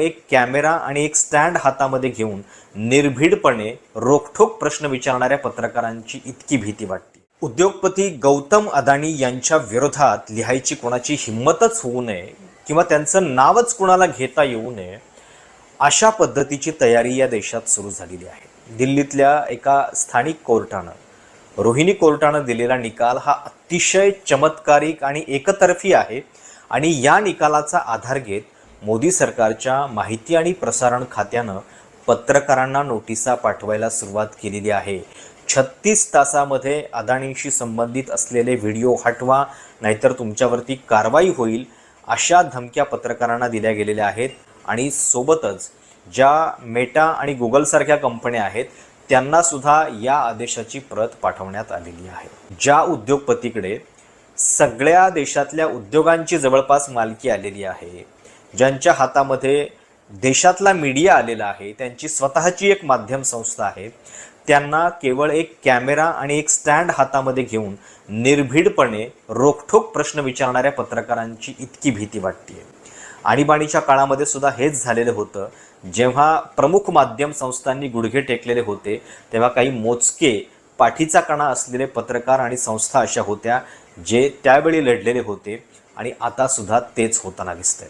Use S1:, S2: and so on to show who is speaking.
S1: एक कॅमेरा आणि एक स्टँड हातामध्ये घेऊन निर्भीडपणे रोखठोक प्रश्न विचारणाऱ्या पत्रकारांची इतकी भीती वाटते। उद्योगपती गौतम अदानी यांच्या विरोधात लिहायची कोणाची हिंमतच होऊ नये किंवा त्यांचं नावच कोणाला घेता येऊ नये अशा पद्धतीची तयारी या देशात सुरू झालेली आहे। दिल्लीतल्या एका स्थानिक कोर्टानं रोहिणी कोर्टानं दिलेला निकाल हा अतिशय चमत्कारिक आणि एकतर्फी आहे आणि या निकालाचा आधार घेत मोदी सरकारच्या माहिती आणि प्रसारण खात्यानं पत्रकारांना नोटिसा पाठवायला सुरुवात केलेली आहे। 36 तासामध्ये अदानींशी संबंधित असलेले व्हिडिओ हटवा नाहीतर तुमच्यावरती कारवाई होईल अशा धमक्या पत्रकारांना दिल्या गेलेल्या आहेत आणि सोबतच ज्या मेटा आणि गुगल सारख्या कंपन्या आहेत त्यांना सुद्धा या आदेशाची प्रत पाठवण्यात आलेली आहे। ज्या उद्योगपतीकडे सगळ्या देशातल्या उद्योगांची जवळपास मालकी आलेली आहे, ज्यांच्या हातामध्ये देशातला मीडिया आलेला आहे, त्यांची स्वतःची एक माध्यम संस्था आहे, त्यांना केवळ एक कॅमेरा आणि एक स्टँड हातामध्ये घेऊन निर्भीडपणे रोखठोक प्रश्न विचारणाऱ्या पत्रकारांची इतकी भीती वाटते। आणीबाणीच्या काळामध्ये सुद्धा हेच झालेलं होतं। जेव्हा प्रमुख माध्यम संस्थांनी गुडघे टेकलेले होते तेव्हा काही मोजके पाठीचा कणा असलेले पत्रकार आणि संस्था अशा होत्या जे त्यावेळी लढलेले होते आणि आता सुद्धा तेच होताना दिसतंय।